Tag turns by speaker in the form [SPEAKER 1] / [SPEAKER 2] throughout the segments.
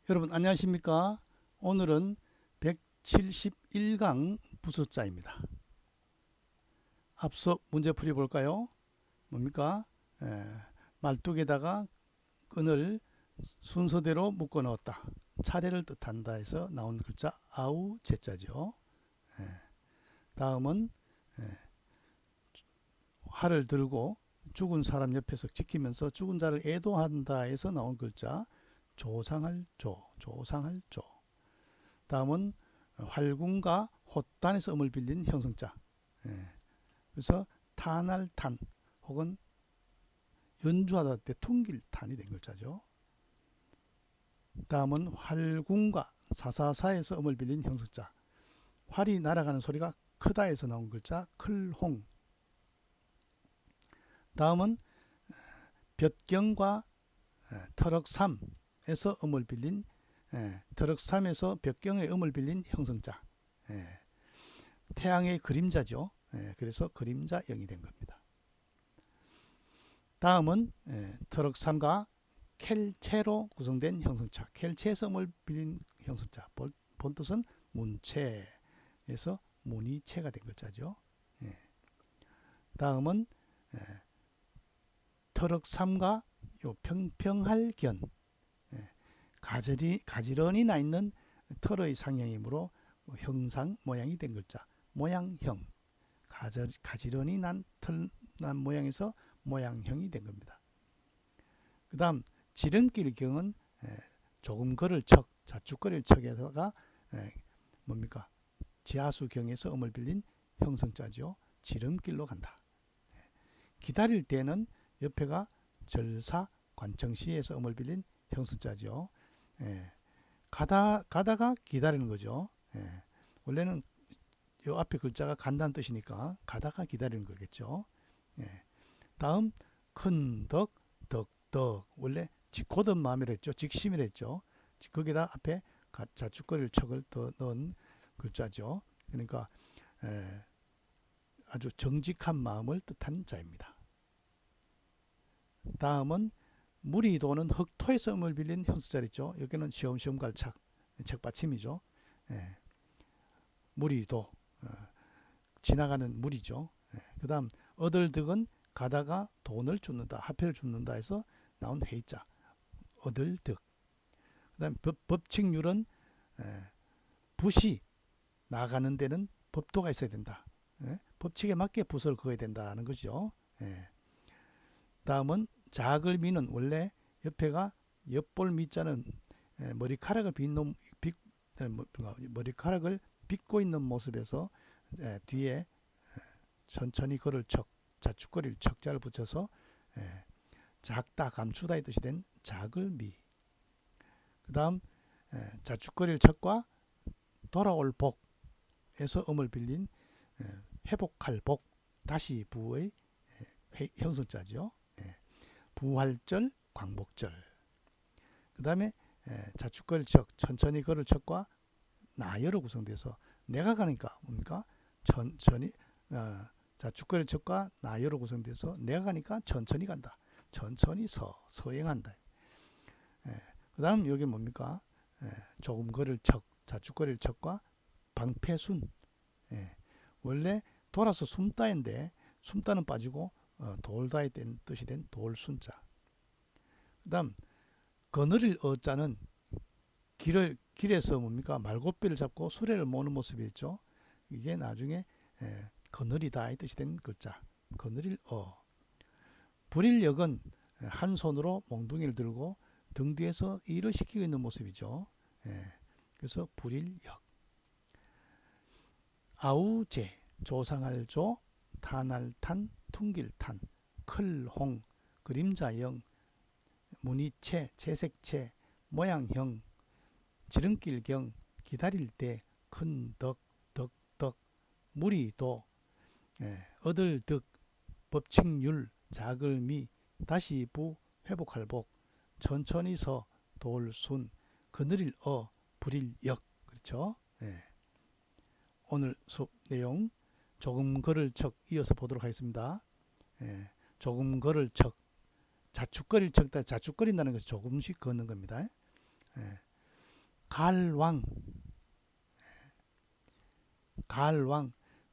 [SPEAKER 1] 여러분 안녕하십니까? 오늘은 171강 부수자입니다. 앞서 문제풀이 볼까요? 뭡니까? 말뚝에다가 끈을 순서대로 묶어 넣었다. 차례를 뜻한다 해서 나온 글자 아우 제자죠. 다음은 활을 들고 죽은 사람 옆에서 지키면서 죽은 자를 애도한다 해서 나온 글자 조상할 조. 다음은 활궁과 헛단에서 음을 빌린 형성자. 그래서 탄할 탄 혹은 연주하다 때 퉁길 탄이 된 글자죠. 다음은 활궁과 사사사에서 음을 빌린 형성자. 활이 날아가는 소리가 크다에서 나온 글자 클홍. 다음은 볕경과 터럭삼에서 음을 빌린 터럭삼에서 볕경의 음을 빌린 형성자. 태양의 그림자죠. 그래서 그림자영이 된 겁니다. 다음은 터럭삼과 켈체로 구성된 형성자. 켈체에서 음을 빌린 형성자. 본뜻은 문체에서 문이체가 된 글자죠. 다음은 터럭삼과 요 평평할 견. 가지런히 나 있는 털의 상형이므로 형상 모양이 된 글자 모양형. 가지런히 난 모양에서 모양형이 된 겁니다. 그 다음 지름길 경은 조금 걸을 척 자축거릴 척에다가 뭡니까 지하수 경에서 음을 빌린 형성자죠. 지름길로 간다. 기다릴 때는 옆에가 절사 관청시에서 음을 빌린 형성자죠. 가다가 기다리는 거죠. 원래는 요 앞에 글자가 간다는 뜻이니까 가다가 기다리는 거겠죠. 다음 큰덕 덕덕 원래 곧은 마음이라 했죠. 직심이라 했죠. 거기다 앞에 자축거릴 척을 더 넣은 글자죠. 그러니까 아주 정직한 마음을 뜻한 자입니다. 다음은 물이 도는 흑토에서 음을 빌린 형수자리 있죠. 여기는 시험시험 갈착 책받침이죠. 물이 도 지나가는 물이죠. 그 다음 어들득은 가다가 돈을 줍는다 화폐를 줍는다 해서 나온 회자 어들득. 그 다음 법칙률은 붓이 나가는 데는 법도가 있어야 된다. 법칙에 맞게 붓을 그어야 된다는 거죠. 다음은 자글미는 원래 옆에가 옆볼 미자는 머리카락을 머리카락을 빗고 있는 모습에서 뒤에 천천히 걸을 척 자축거릴 척자를 붙여서 작다 감추다의 뜻이 된 자글미. 그 다음 자축거릴 척과 돌아올 복에서 음을 빌린 회복할 복 다시 부의 형성자죠. 부활절 광복절. 그 다음에 자축거릴 척 천천히 걸을 척과 나열로 구성돼서 내가 가니까 뭡니까 천천히 자축거릴 척과 나열로 구성돼서 내가 가니까 천천히 간다. 천천히 서행한다. 그 다음 여기 뭡니까 조금 걸을 척 자축거릴 척과 방패순. 원래 돌아서 숨다인데 숨다는 빠지고 돌다의 뜻이 된 돌순자. 그 다음 거느릴 어자는 길에서 뭡니까 말고삐를 잡고 수레를 모는 모습이 있죠. 이게 나중에 거느리다의 뜻이 된 글자 거느릴 불일역은 한 손으로 몽둥이를 들고 등 뒤에서 일을 시키고 있는 모습이죠. 그래서 불일역. 아우제 조상할 조 탄할 탄 퉁길탄 클홍 그림자형 무늬체 채색체 모양형 지름길경 기다릴 때 큰덕 덕덕 무리도 어들득 법칙률 자글미 다시 부 회복할복 천천히 서 돌순 그늘일 불일역. 그렇죠. 오늘 수업 내용 조금 걸을 척 이어서 보도록 하겠습니다. 조금 걸을 척 자축거릴 척 자축거린다는 것이 조금씩 걷는 겁니다. 갈왕. 갈왕.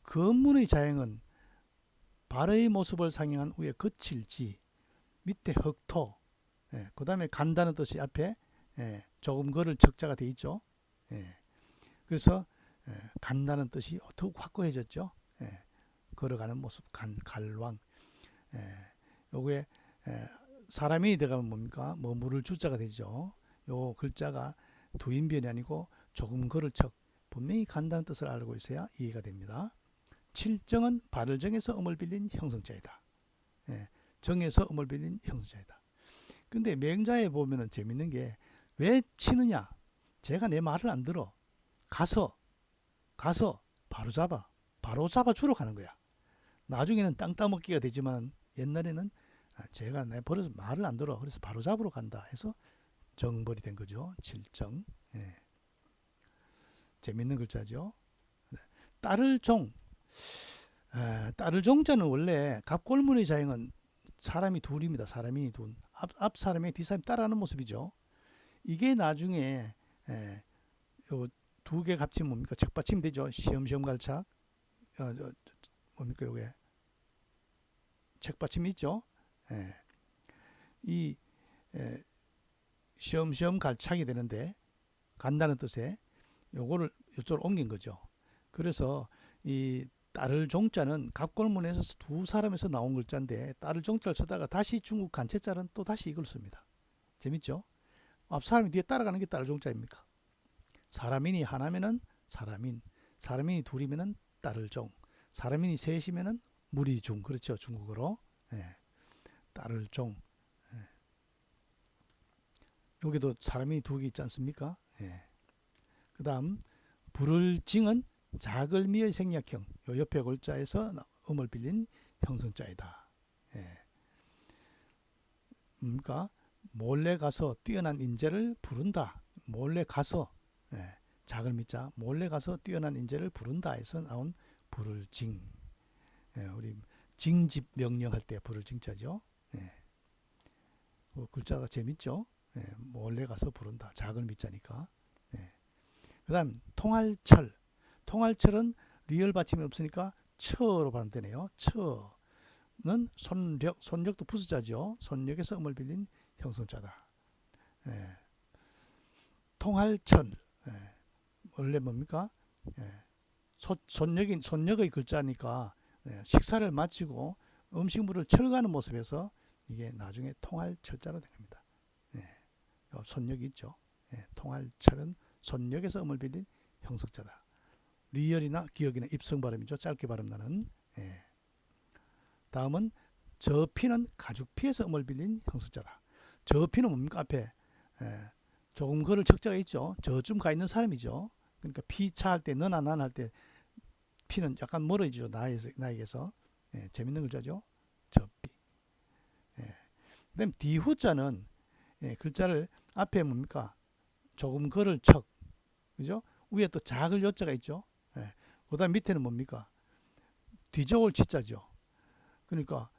[SPEAKER 1] 건문의 자형은 발의 모습을 상징한 위에 거칠지, 밑에 흑토, 그 다음에 간다는 뜻이 앞에 조금 걸을 적자가 되어 있죠. 그래서 간다는 뜻이 더욱 확고해졌죠. 걸어가는 모습, 갈왕. 요게 사람이 들어가면 뭡니까? 머무를 주자가 되죠. 요 글자가 두인변이 아니고 조금 걸을 척, 분명히 간다는 뜻을 알고 있어야 이해가 됩니다. 칠정은 발을 정해서 음을 빌린 형성자이다. 정해서 음을 빌린 형성자이다. 근데 맹자에 보면은 재밌는 게, 왜 치느냐? 제가 내 말을 안 들어. 가서 바로 잡아 주러 가는 거야. 나중에는 땅 따먹기가 되지만 옛날에는 제가 내 버려서 말을 안 들어. 그래서 바로 잡으러 간다 해서 정벌이 된 거죠. 칠정. 재밌는 글자죠. 따를 종. 따를 종자는 원래 갑골문의 자형은 사람이 둘입니다. 사람이 둘. 앞 사람이 뒤 사람이 따라하는 모습이죠. 이게 나중에 요 두 개 합치면 뭡니까? 책받침 되죠. 시험시험 갈착. 뭡니까 요게? 책받침이 있죠. 이 시험시험 갈착이 되는데, 간다는 뜻에 요거를 이쪽으로 옮긴 거죠. 그래서 이 따를 종자는 갑골문에서 두 사람에서 나온 글자인데, 따를 종자를 쓰다가 다시 중국 간체자는 또 다시 이걸 씁니다. 재밌죠? 앞 사람이 뒤에 따라가는 게 따를 종자입니까? 사람인이 하나면은 사람인, 사람인이 둘이면은 따를 종, 사람인이 셋이면은 무리중. 그렇죠, 중국어로. 따를 종. 여기도 사람이 두 개 있지 않습니까? 그 다음 부를 징은 작을 미의 생략형, 요 옆에 골자에서 음을 빌린 형성자이다. 그러니까 몰래 가서 뛰어난 인재를 부른다. 몰래 가서, 작을 미자, 몰래 가서 뛰어난 인재를 부른다 해서 나온 부를 징. 우리 징집 명령할 때 부를 징자죠. 그 글자가 재밌죠. 몰래 가서 부른다. 작을 미자니까. 그 다음 통할철. 통할철은 리을 받침이 없으니까 처로 발음되네요. 처는 손력도 부수자죠. 손력에서 음을 빌린 형성자다. 통할철. 원래 뭡니까? 손력의 글자니까 식사를 마치고 음식물을 철가는 모습에서 이게 나중에 통할철자로 된 겁니다. 손력이 있죠. 통할철은 손력에서 음을 빌린 형성자다. 리을이나 기역이나 입성 발음이죠. 짧게 발음나는. 다음은 저피는 가죽피에서 음을 빌린 형성자다. 저피는 뭡니까? 앞에 조금 걸을 척자가 있죠. 저쯤 가 있는 사람이죠. 그러니까 피차할 때, 너나 나나 할 때 피는 약간 멀어지죠. 나에게서. 재밌는 글자죠. 저피. 그 다음 디후자는 글자를 앞에 뭡니까? 조금 걸을 척. 그죠? 위에 또 작을 요자가 있죠. 그 다음 밑에는 뭡니까? 뒤져올 치자죠. 그러니까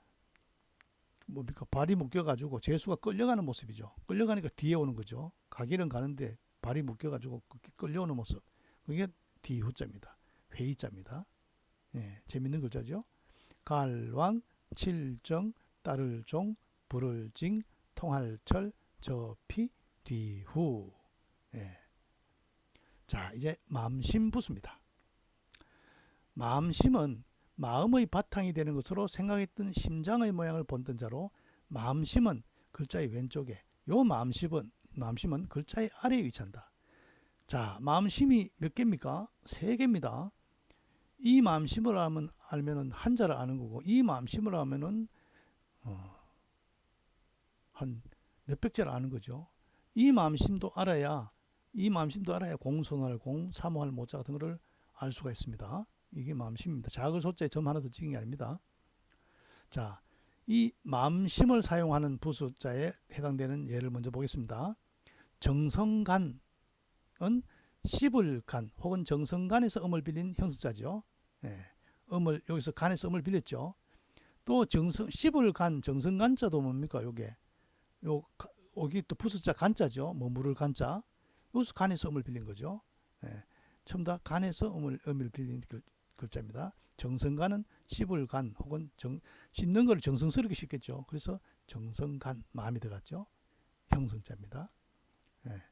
[SPEAKER 1] 뭡니까? 발이 묶여가지고 재수가 끌려가는 모습이죠. 끌려가니까 뒤에 오는 거죠. 가기는 가는데 발이 묶여가지고 끌려오는 모습. 그게 뒤후자입니다. 회의자입니다. 재밌는 글자죠. 갈왕, 칠정, 따를 종, 부를 징, 통할철, 저피, 뒤후. 자, 이제 마음심부수입니다. 마음심은 마음의 바탕이 되는 것으로 생각했던 심장의 모양을 본뜬 자로, 마음심은 글자의 왼쪽에, 요 마음심은 글자의 아래에 위치한다. 자, 마음심이 몇 개입니까? 3개입니다. 이 마음심을 알면은 한자를 아는 거고, 이 마음심을 알면은 한 몇백 자를 아는 거죠. 이 마음심도 알아야 공손할 공, 사모할 모자 같은 거를 알 수가 있습니다. 이게 마음심입니다. 작을 소자에 점 하나 더 찍은 게 아닙니다. 자, 이 마음심을 사용하는 부수자에 해당되는 예를 먼저 보겠습니다. 정성간은 씹을 간 혹은 정성간에서 음을 빌린 형식자죠. 음을 여기서 간에서 음을 빌렸죠. 또 씹을 간 정성간자도 뭡니까? 여기 또 부수자 간자죠. 뭐 물을 간자. 여기서 간에서 음을 빌린 거죠. 예. 전부 다 간에서 음을 빌린 글자입니다. 정성간은 씹을 간 혹은 씹는 거를 정성스럽게 씹겠죠. 그래서 정성간 마음이 들어갔죠. 형성자입니다. 예.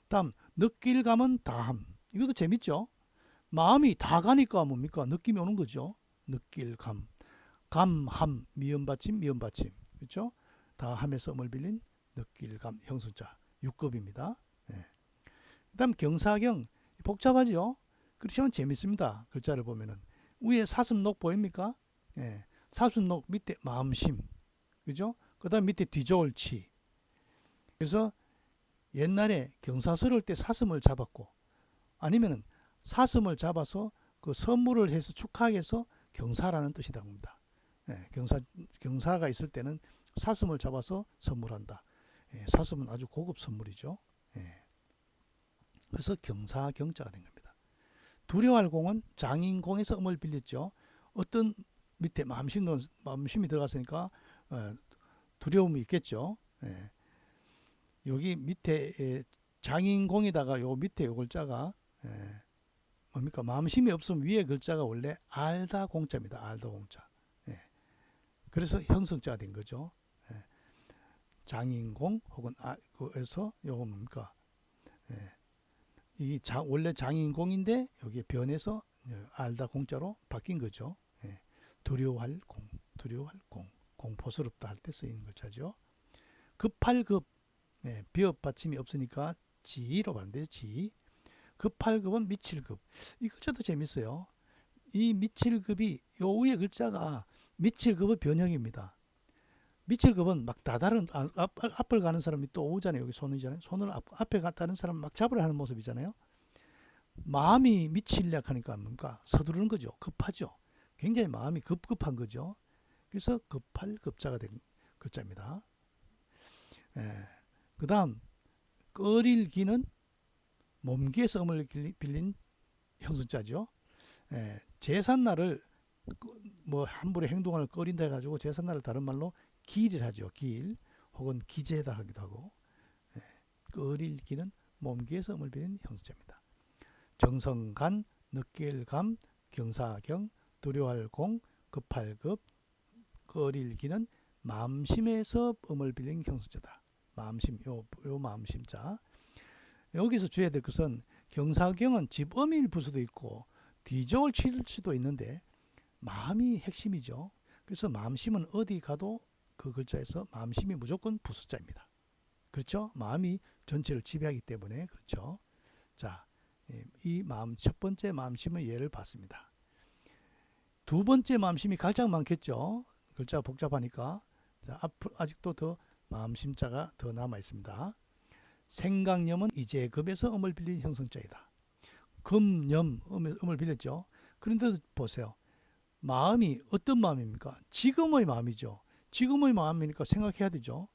[SPEAKER 1] 다음 느낄 감은 다함. 이것도 재밌죠. 마음이 다 가니까 뭡니까? 느낌이 오는 거죠. 느낄 감. 감함 미음받침 미음받침. 그렇죠? 다함에서 음을 빌린 느낄 감 형성자 6급입니다. 예. 그다음 경사경 복잡하죠. 그렇지만 재밌습니다. 글자를 보면은 위에 사슴록 보입니까? 예. 사슴록 밑에 마음심. 그죠? 그다음 밑에 뒤저을 치. 그래서 옛날에 경사스러울 때 사슴을 잡았고 아니면은 사슴을 잡아서 그 선물을 해서 축하하기 위해서 경사라는 뜻이다 봅니다. 예, 경사가 있을 때는 사슴을 잡아서 선물한다. 예, 사슴은 아주 고급 선물이죠. 예. 그래서 경사경자가 된 겁니다. 두려워할 공은 장인공에서 음을 빌렸죠. 어떤 밑에 마음심이 들어갔으니까 두려움이 있겠죠. 예. 여기 밑에 장인공에다가 요 밑에 요 글자가 뭡니까? 마음심이 없으면 위에 글자가 원래 알다 공자입니다. 알다 공자. 예. 그래서 형성자가 된 거죠. 예. 장인공 혹은 그래서 요거 뭡니까? 예. 이 원래 장인공인데 여기에 변해서 알다 공자로 바뀐 거죠. 예. 두려워할 공, 두려워할 공, 공포스럽다 할 때 쓰이는 글자죠. 급할 급, 예. 비읍 받침이 없으니까 지로 발음돼요. 지. 급할 급은 미칠 급. 이 글자도 재밌어요. 이 미칠 급이 요 위에 글자가 미칠 급의 변형입니다. 미칠 급은 막 다다른 앞을 가는 사람이 또 오잖아요. 여기 손이잖아요. 손을 앞에 다른 사람 막 잡으려 하는 모습이잖아요. 마음이 미치려 하니까 뭡니까? 서두르는 거죠. 급하죠. 굉장히 마음이 급급한 거죠. 그래서 급할 급자가 된 글자입니다. 예. 그 다음 끓일 기는 몸기에서 음을 빌린 형수자죠. 예. 제삿날을 뭐 함부로 행동을 꺼린다 해가지고 제삿날을 다른 말로 기일을 하죠. 기일 혹은 기제다 하기도 하고. 예. 끓일 기는 몸기에서 음을 빌린 형수자입니다. 정성간, 느낄감, 경사경, 두려워할 공, 급할 급, 끓일 기는 마음심에서 음을 빌린 형수자다. 마음심, 요 마음심자. 여기서 주의해야 될 것은 경사경은 집음일 부수도 있고 뒤저을 칠 수도 있는데 마음이 핵심이죠. 그래서 마음심은 어디 가도 그 글자에서 마음심이 무조건 부수자입니다. 그렇죠? 마음이 전체를 지배하기 때문에 그렇죠. 자, 이 마음 첫 번째 마음심의 예를 봤습니다. 두 번째 마음심이 가장 많겠죠. 글자가 복잡하니까. 자, 아직도 더 마음심자가 더 남아 있습니다. 생각념은 이제급에서 음을 빌린 형성자이다. 금념 음을 빌렸죠. 그런데 보세요. 마음이 어떤 마음입니까? 지금의 마음이죠. 지금의 마음이니까 생각해야 되죠.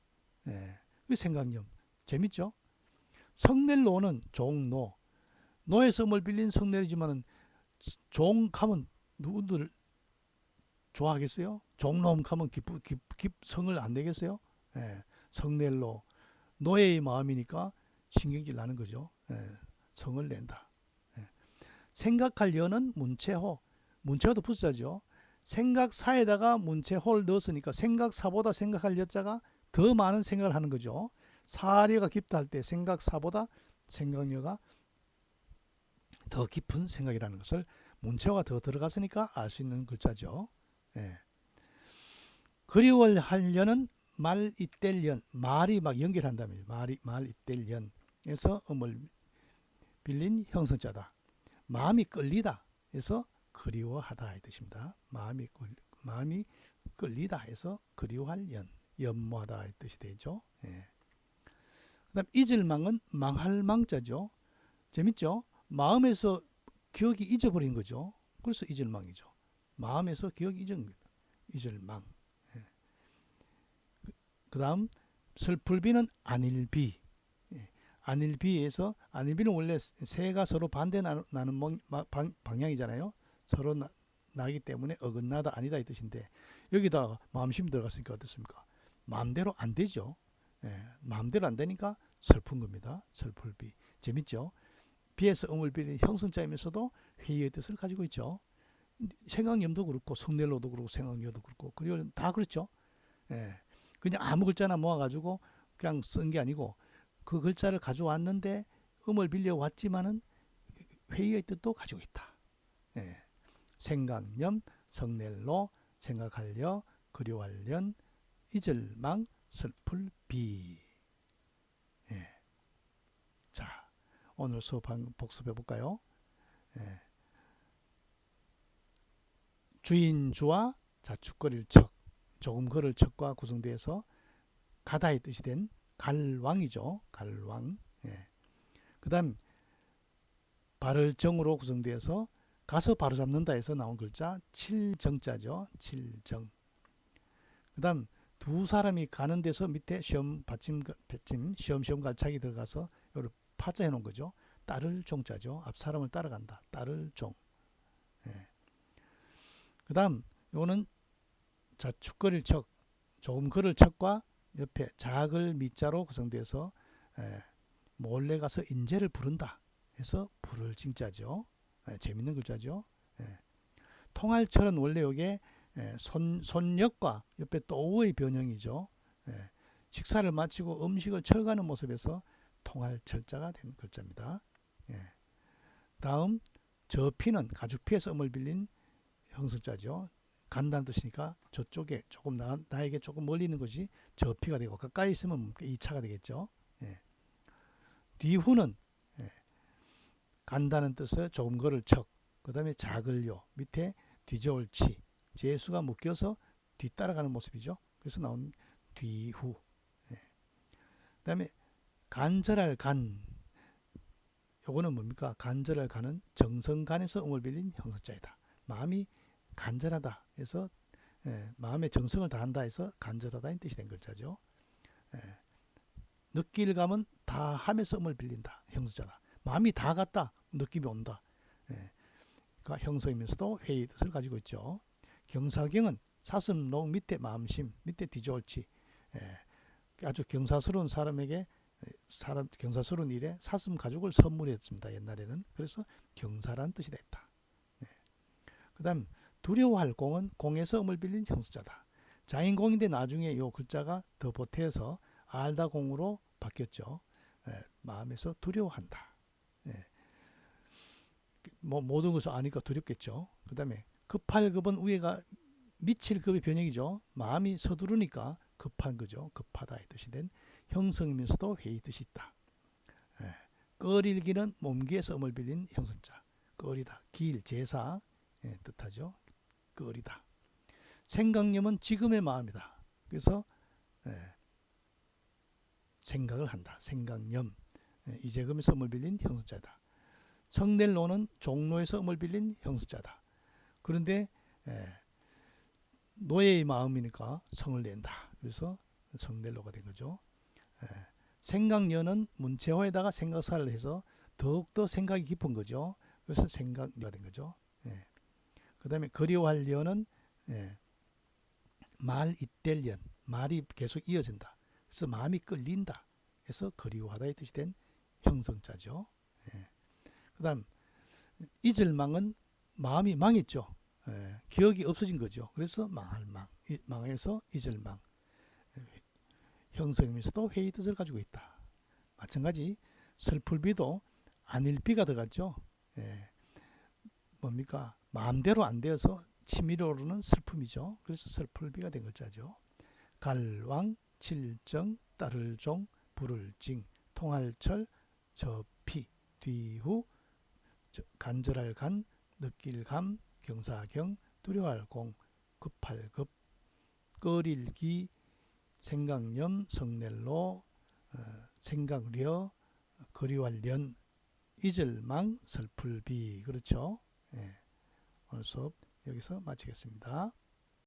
[SPEAKER 1] 예. 그 생각념 재밌죠? 성낼로는 종노. 노에서 음을 빌린 성낼이지만은 종하면 누구들 좋아하겠어요? 종놈 하면 성을 안 내겠어요? 예. 성낼로 노예의 마음이니까 신경질 나는 거죠. 예. 성을 낸다. 예. 생각할 여는 문체호. 문체호도 부사죠. 생각사에다가 문체호를 넣었으니까 생각사보다 생각할 여자가 더 많은 생각을 하는 거죠. 사려가 깊다 할 때 생각사보다 생각려가 더 깊은 생각이라는 것을 문체호가 더 들어갔으니까 알 수 있는 글자죠. 예. 그리워하려는 말 이뗄련, 말이 막 연결한다면 말 이뗄련에서 음을 빌린 형성자다. 마음이 끌리다 해서 그리워하다 이 뜻입니다. 마음이 끌리다 해서 그리워할 연모하다 이 뜻이 되죠. 예. 그다음 잊을망은 망할 망자죠. 재밌죠? 마음에서 기억이 잊어버린 거죠. 그래서 잊을망이죠. 마음에서 기억이 잊은 겁니다. 잊을망. 예. 그다음 슬플비는 안일비. 예. 안일비에서 안일비는 원래 새가 서로 반대 나는 방향이잖아요. 서로 나기 때문에 어긋나다 아니다 이 뜻인데 여기다 마음심 들어갔으니까 어떻습니까? 마음대로 안 되죠. 예. 마음대로 안 되니까 슬픈 겁니다. 슬플비. 재밌죠? 비에서 음을 빌린 형성자이면서도 회의의 뜻을 가지고 있죠. 생강염도 그렇고 성넬로도 그렇고 생강여도 그렇고 그리고 다 그렇죠. 예. 그냥 아무 글자나 모아가지고 그냥 쓴 게 아니고 그 글자를 가져왔는데 음을 빌려왔지만은 회의의 뜻도 가지고 있다. 예. 생강염, 성넬로, 생각하려, 그리워하련, 잊을망, 슬플 비. 예. 자, 오늘 수업 한 복습해 볼까요? 예. 주인주와 자축거릴 척, 조금 걸을 척과 구성되어서 가다의 뜻이 된 갈왕이죠. 갈왕. 예. 그 다음 발을 정으로 구성되어서 가서 바로 잡는다 해서 나온 글자 칠정자죠. 칠정. 그 다음 두 사람이 가는 데서 밑에 시험 받침 시험 갈착이 들어가서 요를 파자 해놓은 거죠. 따를 종자죠. 앞 사람을 따라간다. 따를 종. 예. 그 다음 요거는 자축거릴 척, 조금 걸을 척과 옆에 작을 미자로 구성되어서 몰래 가서 인재를 부른다 해서 부를 징자죠. 재밌는 글자죠. 통할철은 원래 이게 손역과 옆에 또 오의 변형이죠. 식사를 마치고 음식을 철가는 모습에서 통할철자가 된 글자입니다. 다음 저피는 가죽피에서 음을 빌린 형성자죠. 간다는 뜻이니까 저쪽에 조금 나에게 조금 멀리 있는 것이 저피가 되고 가까이 있으면 2차가 되겠죠. 뒤후는 간다는 뜻을 조금 걸을 척, 그 다음에 작을요, 밑에 뒤져올 치, 재수가 묶여서 뒤따라가는 모습이죠. 그래서 나온 뒤후. 그 다음에 간절할 간, 요거는 뭡니까? 간절할 간은 정성간에서 음을 빌린 형성자이다. 마음이 간절하다 해서 마음의 정성을 다한다 해서 간절하다는 뜻이 된 글자죠. 느낄감은 다 하면서 음을 빌린다. 형성자다. 마음이 다 갔다. 느낌이 온다. 그러니까 형성이면서도 회의 뜻을 가지고 있죠. 경사경은 사슴, 농 밑에 마음심, 밑에 뒤져올치. 아주 경사스러운 사람에게 경사스러운 일에 사슴 가죽을 선물했습니다. 옛날에는. 그래서 경사라는 뜻이 됐다. 그 다음 두려워할 공은 공에서 음을 빌린 형성자다. 자인공인데 나중에 이 글자가 더 보태서 알다 공으로 바뀌었죠. 마음에서 두려워한다. 뭐 모든 것을 아니까 두렵겠죠. 그 다음에 급할 급은 위에가 미칠 급의 변형이죠. 마음이 서두르니까 급한 거죠. 급하다 이 뜻이 된 형성이면서도 회의 뜻이 있다. 끓일기는 몸기에서 음을 빌린 형성자. 끓이다. 길, 제사 뜻하죠. 끓이다. 생각념은 지금의 마음이다. 그래서 생각을 한다. 생각념. 이재금에서 음을 빌린 형성자다. 성넬로는 종로에서 음을 빌린 형성자다. 그런데 노예의 마음이니까 성을 낸다. 그래서 성넬로가 된 거죠. 생각녀는 문체호에다가 생각사를 해서 더욱더 생각이 깊은 거죠. 그래서 생각녀가 된 거죠. 그 다음에 그리워할 려는 말 잇댈 연, 말이 계속 이어진다. 그래서 마음이 끌린다. 그래서 그리워하다의 뜻이 된 형성자죠. 그 다음 잊을 망은 마음이 망했죠. 기억이 없어진 거죠. 그래서 망할 망, 망해서 잊을 망. 형성이면서도 회의 뜻을 가지고 있다. 마찬가지 슬플비도 안일비가 들어갔죠. 뭡니까? 마음대로 안 되어서 치밀어 오르는 슬픔이죠. 그래서 슬플비가 된 글자죠. 갈왕, 칠정, 따를 종, 부를 징, 통할철, 저피, 뒤후, 간절할 간, 느낄 감, 경사경, 두려워할 공, 급할 급, 끓일 기, 생각념, 성넬로, 생각려, 그리워할 련, 잊을 망, 슬플 비. 그렇죠? 오늘 수업 여기서 마치겠습니다.